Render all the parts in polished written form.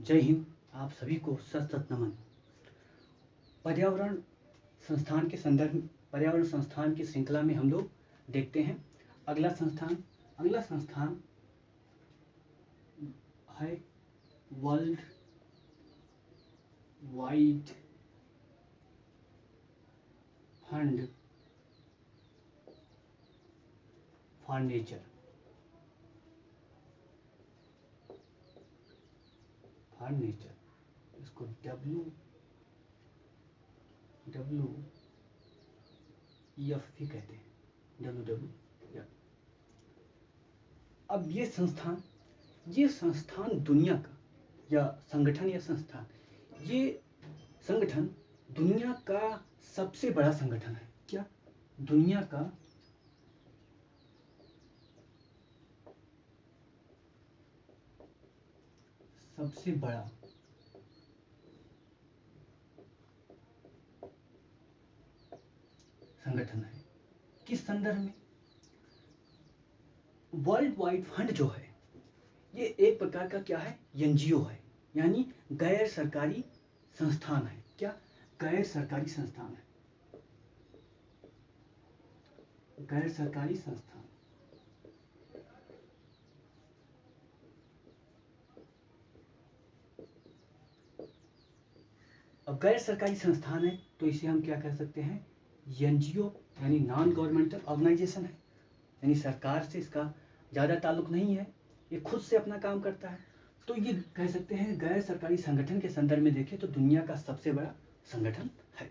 जय हिंद। आप सभी को सत सत नमन। पर्यावरण संस्थान के पर्यावरण संस्थान की श्रृंखला में हम लोग देखते हैं अगला संस्थान है world wide fund for nature. इसको WWF भी कहते हैं, WWF। अब ये संस्थान दुनिया का या संगठन दुनिया का सबसे बड़ा संगठन है। क्या? दुनिया का सबसे बड़ा संगठन है। किस संदर्भ में? वर्ल्ड वाइड फंड जो है ये एक प्रकार का क्या है? एनजीओ है, यानी गैर सरकारी संस्थान है। क्या? गैर सरकारी संस्थान है। गैर सरकारी संस्थान। अब गैर सरकारी संस्थान है तो इसे हम क्या कह सकते हैं? एनजीओ, यानी नॉन गवर्नमेंटल ऑर्गेनाइजेशन है, यानी सरकार से इसका ज़्यादा ताल्लुक नहीं है, ये खुद से अपना काम करता है। तो ये कह सकते हैं गैर सरकारी संगठन के संदर्भ में देखें तो दुनिया का सबसे बड़ा संगठन है।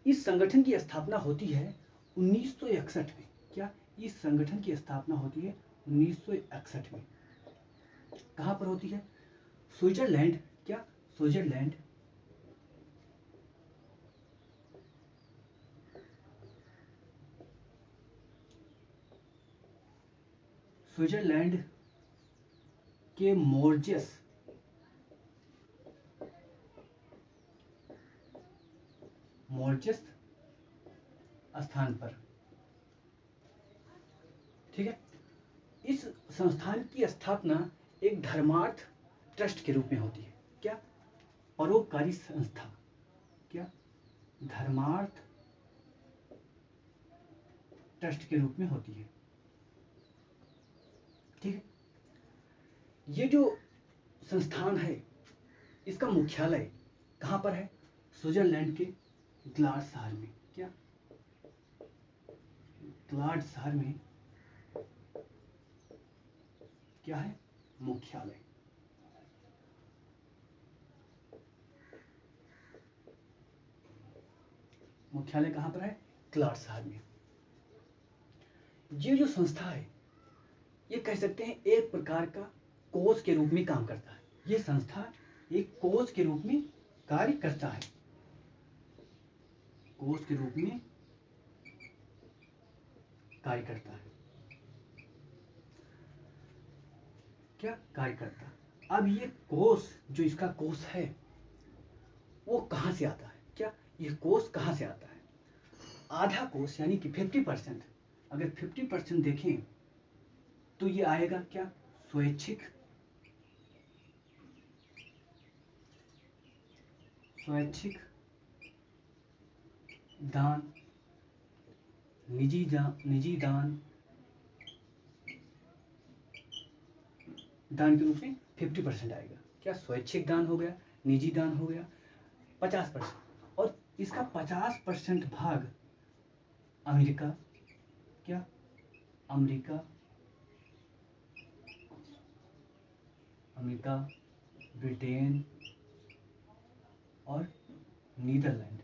इस संगठन की स्थापना होती है 1961 में। क्या? इस संगठन की स्थापना होती है 1961 में। कहाँ पर होती है? स्विट्जरलैंड। क्या? स्विट्जरलैंड के मोर्जेस स्थान पर। ठीक है। इस संस्थान की स्थापना एक धर्मार्थ ट्रस्ट के रूप में होती है। क्या? परोपकारी संस्था। क्या? धर्मार्थ ट्रस्ट के रूप में होती है। ठीक है। ये जो संस्थान है इसका मुख्यालय कहाँ पर है? स्विट्जरलैंड के ग्लाड शहर में। क्या? ग्लाड शहर में क्या है? मुख्यालय। मुख्यालय कहाँ पर है? ग्लाड शहर में। ये जो संस्था है ये कह सकते हैं एक प्रकार का कोच के रूप में काम करता है। ये संस्था एक कोच के रूप में कार्य करता है। कोच के रूप में कार्य करता है। क्या कार्य करता है? अब ये कोष जो इसका कोष है वो कहाँ से आता है? क्या? ये कोष कहाँ से आता है? आधा कोष यानी कि 50%, अगर 50% देखें तो ये आएगा क्या? स्वैच्छिक दान, निजी दान के रूप में 50% आएगा। क्या? स्वैच्छिक दान हो गया, निजी दान हो गया 50%, और इसका 50% भाग अमेरिका। क्या? अमेरिका, ब्रिटेन और नीदरलैंड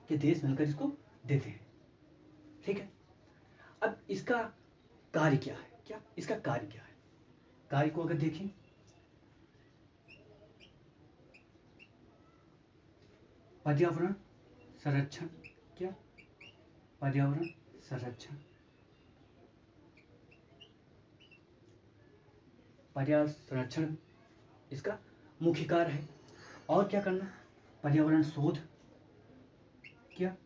के देश मिलकर इसको देते हैं। ठीक है। अब इसका कार्य क्या है? क्या? इसका कार्य क्या है? कार्य को अगर देखें पर्यावरण संरक्षण। क्या? पर्यावरण संरक्षण, इसका मुख्य कार्य है। और क्या करना? पर्यावरण शोध। क्या?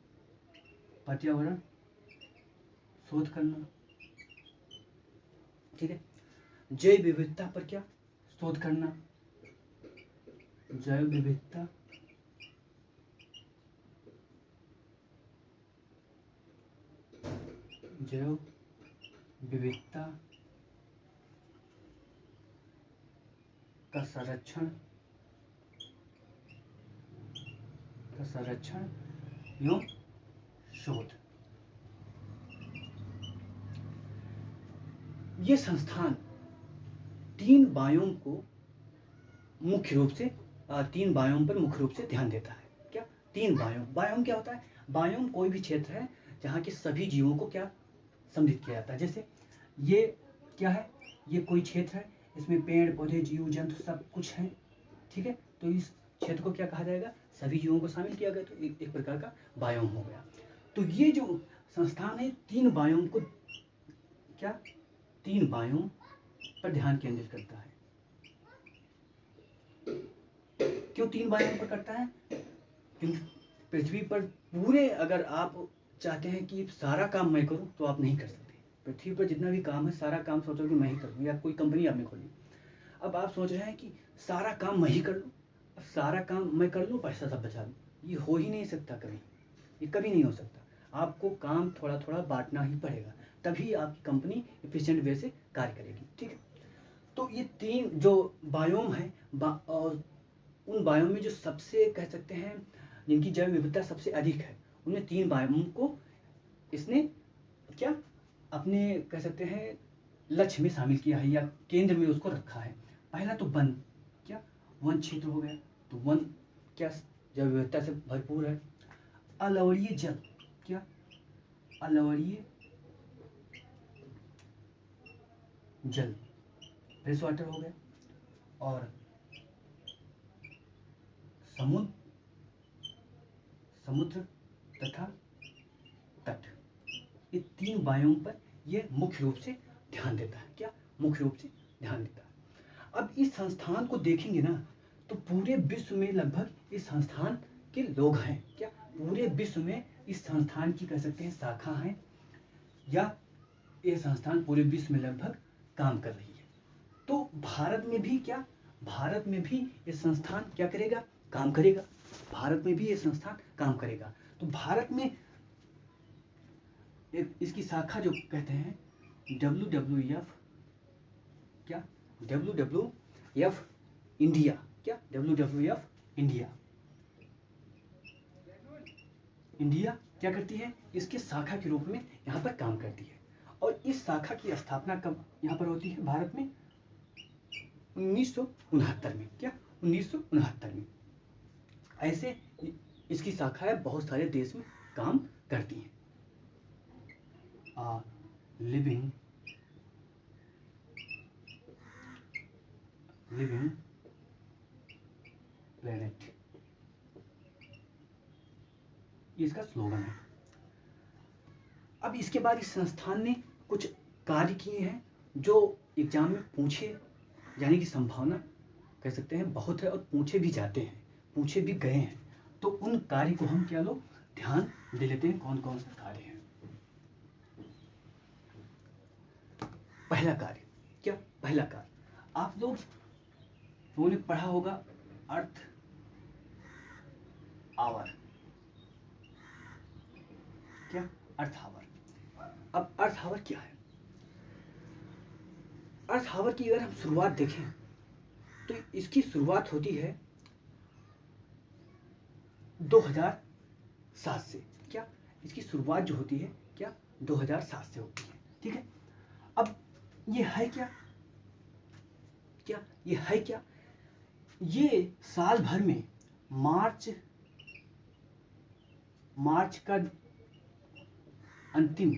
पर्यावरण शोध करना। ठीक है। जैव विविधता पर क्या शोध करना, जैव विविधता जैव विविधता का संरक्षण एवं शोध। ये संस्थान तीन बायोम पर मुख्य रूप से ध्यान देता है। क्या? तीन बायोम क्या होता है? बायोम कोई भी क्षेत्र है जहाँ के सभी जीवों को क्या सम्मिलित किया जाता है। जैसे ये क्या है? ये कोई क्षेत्र है, इसमें पेड़ पौधे जीव जंतु सब कुछ है, ठीक है। तो इस क्षेत्र को क्या कहा जाएगा? सभी जीवों को शामिल किया गया, तो एक प्रकार का बायोम हो गया। तो ये जो संस्थान है तीन बायोम पर ध्यान केंद्रित करता है। क्यों तीन बायोम पर करता है? क्योंकि पृथ्वी पर पूरे, अगर आप चाहते हैं कि सारा काम मैं करूं तो आप नहीं कर सकते। पृथ्वी पर जितना भी काम है सारा काम सोचो कि मैं ही करूं, या कोई कंपनी आपने खोली, अब आप सोच रहे हैं कि सारा काम मैं ही कर लूं, अब सारा काम मैं कर लूं, पैसा सब बचा लूं, ये हो ही नहीं सकता कभी, ये कभी नहीं हो सकता। आपको काम थोड़ा थोड़ा बांटना ही पड़ेगा, तभी आपकी कंपनी एफिशिएंट वे से कार्य करेगी, ठीक है। तो ये तीन जो बायोम है और उन बायोम में जो सबसे कह सकते हैं जिनकी जैव विविधता सबसे अधिक है, उनमें तीन बायोम को इसने क्या अपने कह सकते हैं लक्ष्य में शामिल किया है, या केंद्र में उसको रखा है। पहला तो वन, क्या वन क्षेत्र हो गया, तो वन क्या जैव विविधता से भरपूर है। अलवणीय जल, क्या अलवणीय जल फ्रेश वाटर हो गया, और समुद्र तथा तट, ये तीन बायोम पर ये मुख्य रूप से ध्यान देता है। क्या? मुख्य रूप से ध्यान देता है। अब इस संस्थान को देखेंगे ना तो पूरे विश्व में लगभग इस संस्थान के लोग हैं। क्या? पूरे विश्व में इस संस्थान की कह सकते हैं शाखा है, या ये संस्थान पूरे विश्व में लगभग काम कर रही है। तो भारत में भी क्या? भारत में भी ये संस्थान क्या करेगा? काम करेगा। भारत में भी ये संस्थान काम करेगा। तो भारत में एक इसकी शाखा जो कहते हैं WWF, क्या WWF इंडिया, क्या WWF इंडिया क्या करती है? इसके शाखा के रूप में यहाँ पर काम करती है। और इस शाखा की स्थापना कब यहाँ पर होती है? भारत में 1969 में। क्या? 1969 में। ऐसे इसकी शाखाएं बहुत सारे देश में काम करती हैं। लिविंग प्लेनेट, इसका स्लोगन है। अब इसके बाद इस संस्थान ने कुछ कार्य किए हैं जो एग्जाम में पूछे जाने की संभावना कह सकते हैं बहुत है, और पूछे भी जाते हैं, पूछे भी गए हैं। तो उन कार्य को हम क्या लोग ध्यान दे लेते हैं, कौन कौन सा कार्य है। पहला कार्य, क्या? पहला कार्य आप लोगों ने पढ़ा होगा अर्थ आवर, क्या? अर्थ आवर। अब अर्थ आवर क्या है? अर्थ आवर की अगर हम शुरुआत देखें तो इसकी शुरुआत होती है 2007 से। क्या? इसकी शुरुआत जो होती है क्या 2007 से होती है, ठीक है। अब ये है क्या? क्या ये है क्या? ये साल भर में मार्च का अंतिम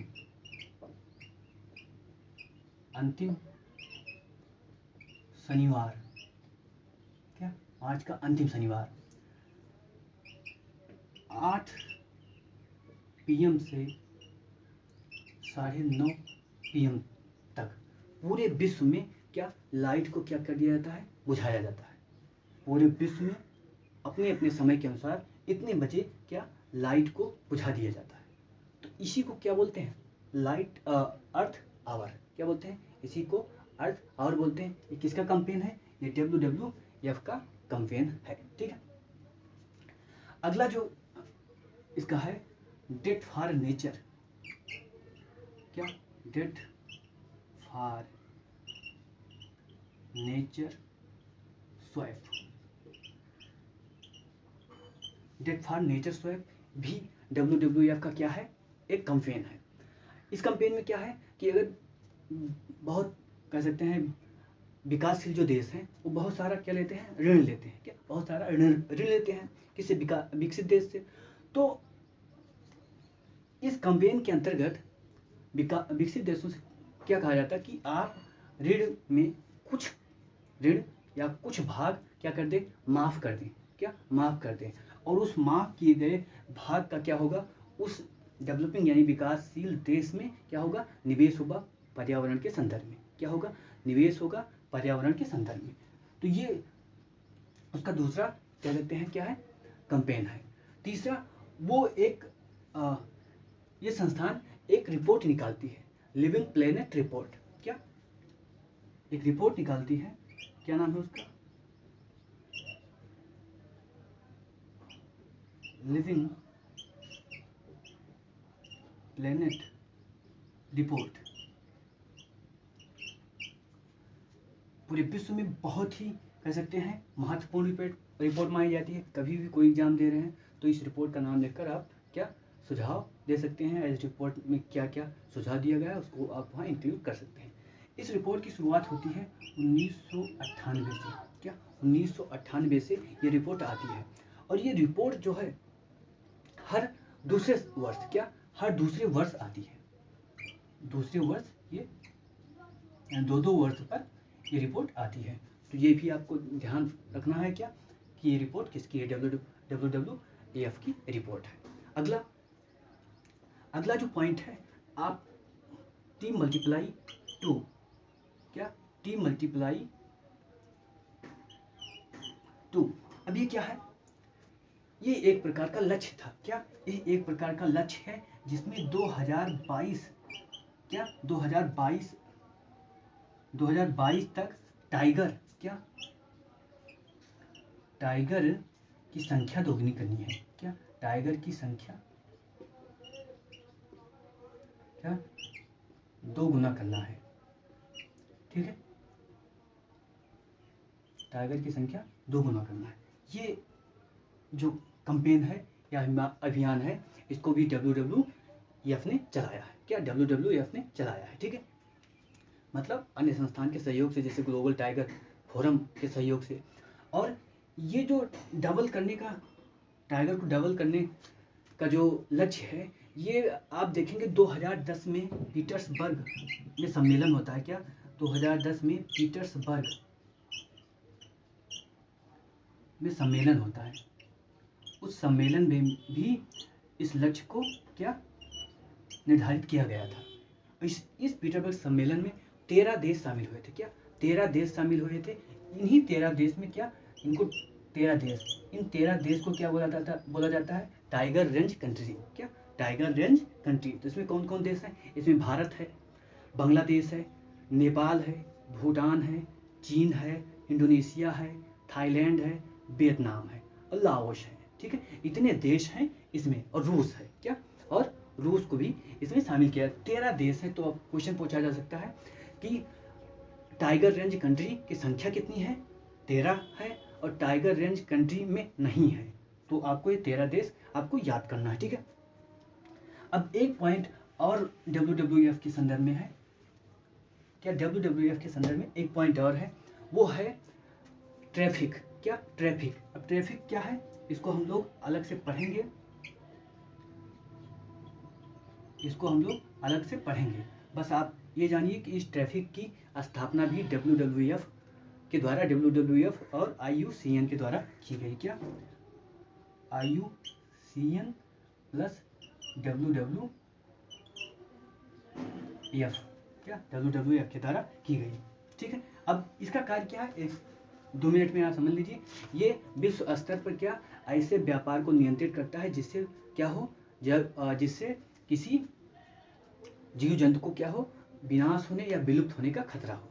शनिवार, क्या? मार्च का अंतिम शनिवार 8 PM से 9:30 PM तक पूरे विश्व में क्या लाइट को क्या कर दिया जाता है? बुझाया जाता है। पूरे विश्व में अपने अपने समय के अनुसार इतने बजे क्या लाइट को बुझा दिया जाता है। तो इसी को क्या बोलते हैं? अर्थ आवर। क्या बोलते हैं? इसी को अर्थ, और बोलते हैं ये किसका कैंपेन है, ये WWF का कैंपेन है। ठीक है, अगला जो इसका है डेट फॉर नेचर, क्या, date for nature swap, date for nature swap भी WWF का क्या है, एक कैंपेन है। इस कैंपेन में क्या है कि अगर बहुत कह सकते हैं विकासशील जो देश हैं वो बहुत सारा क्या लेते हैं, ऋण लेते हैं, क्या, बहुत सारा ऋण लेते हैं किसी विकसित देश से। तो इस कैंपेन के अंतर्गत विकसित देशों से क्या कहा जाता है कि आप ऋण में कुछ ऋण या कुछ भाग क्या कर दें, माफ कर दें, क्या, माफ कर दें, और उस माफ किए गए भाग का क्या होगा, उस डेवलपिंग यानी विकासशील देश में क्या होगा, निवेश होगा पर्यावरण के संदर्भ में, क्या होगा, निवेश होगा पर्यावरण के संदर्भ में। तो ये उसका दूसरा क्या कहते हैं, क्या है, कैंपेन है। तीसरा, वो एक ये संस्थान एक रिपोर्ट निकालती है, लिविंग प्लेनेट रिपोर्ट, क्या, एक रिपोर्ट निकालती है, क्या नाम है उसका, लिविंग प्लेनेट रिपोर्ट। पूरे विश्व में बहुत ही कह सकते हैं महत्वपूर्ण रिपोर्ट मानी जाती है। कभी भी कोई एग्जाम दे रहे हैं तो इस रिपोर्ट का नाम देखकर आप क्या सुझाव दे सकते हैं, इस रिपोर्ट में क्या क्या सुझाव दिया गया है उसको आप वहाँ इंक्लूड कर सकते हैं। इस रिपोर्ट की शुरुआत होती है 1998 से, क्या, 1998 से ये रिपोर्ट आती है, और ये रिपोर्ट जो है हर दूसरे वर्ष, क्या, हर दूसरे वर्ष आती है, दूसरे वर्ष ये 2-2 वर्ष पर ये रिपोर्ट आती है। तो ये भी आपको ध्यान रखना है क्या कि ये रिपोर्ट किसकी है, WWF की रिपोर्ट है। अगला जो पॉइंट है, आप T × 2, क्या, T × 2, अब ये क्या है, ये एक प्रकार का लक्ष्य था, क्या, ये एक प्रकार का लक्ष्य है जिसमें 2022, क्या, 2022 तक टाइगर, क्या, टाइगर की संख्या दोगुनी करनी है, क्या, टाइगर की संख्या क्या 2 गुना करना है। ठीक है, टाइगर की संख्या 2 गुना करना है। ये जो कैंपेन है या अभियान है इसको भी WWF ने चलाया है, क्या, WWF ने चलाया है। ठीक है, मतलब अन्य संस्थान के सहयोग से, जैसे ग्लोबल टाइगर फोरम के सहयोग से। और ये जो डबल करने का, टाइगर को डबल करने का जो लक्ष्य है, ये आप देखेंगे 2010 में पीटर्सबर्ग में सम्मेलन होता है, क्या, 2010 में पीटर्सबर्ग में सम्मेलन होता है। उस सम्मेलन में भी इस लक्ष्य को क्या निर्धारित किया गया था। इस पीटर्सबर्ग सम्मेलन में 13 देश शामिल हुए थे, क्या, 13 देश शामिल हुए थे। इन्हीं 13 देश में क्या, इनको 13 देश, इन 13 देश को क्या बोला जाता है, टाइगर रेंज कंट्री, क्या, टाइगर रेंज कंट्री। तो इसमें कौन कौन देश हैं, इसमें भारत है, बांग्लादेश है, नेपाल है, भूटान है, चीन है, इंडोनेशिया है, थाईलैंड है, वियतनाम है और लाओस है। ठीक है, इतने देश हैं इसमें, और रूस है, क्या, और रूस को भी इसमें शामिल किया। 13 देश है। तो अब क्वेश्चन पूछा जा सकता है कि टाइगर रेंज कंट्री की संख्या कितनी है, 13 है, और टाइगर रेंज कंट्री में नहीं है, तो आपको ये 13 देश आपको याद करना है। ठीक है, अब एक पॉइंट और WWF के संदर्भ में है, क्या, WWF के संदर्भ में एक पॉइंट और है, वो है ट्रैफिक, क्या, ट्रैफिक। अब ट्रैफिक क्या है, इसको हम लोग अलग से पढ़ेंगे, बस आप ये जानिए कि इस ट्रैफिक की स्थापना भी WWF के द्वारा, WWF और IUCN के द्वारा की गई, क्या, IUCN प्लस WWF, क्या, WWF के द्वारा की गई। ठीक है, अब इसका कार्य क्या है, 1-2 मिनट में आप समझ लीजिए। ये विश्व स्तर पर क्या ऐसे व्यापार को नियंत्रित करता है जिससे क्या हो, जिससे किसी जीव जंतु को क्या हो, विनाश होने या विलुप्त होने का खतरा हो।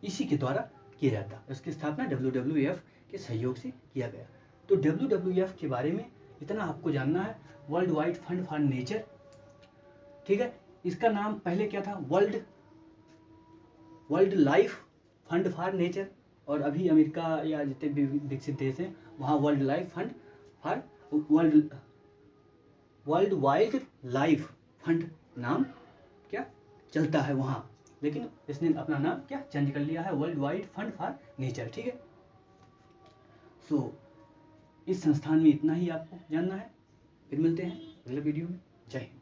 इसी के द्वारा किया जाता। इसकी स्थापना WWF के सहयोग से किया गया। तो WWF के बारे में इतना आपको जानना है, world wide fund for nature, ठीक है। इसका नाम पहले क्या था, world life fund for nature, और अभी अमेरिका या जितने भी विकसित देश हैं वहाँ world life fund for world wild life fund नाम क्या चलता है वहाँ, लेकिन इसने अपना नाम क्या चेंज कर लिया है, world wide fund for nature, ठीक है। सो इस संस्थान में इतना ही आपको जानना है। फिर मिलते हैं अगले वीडियो में। जय हिंद।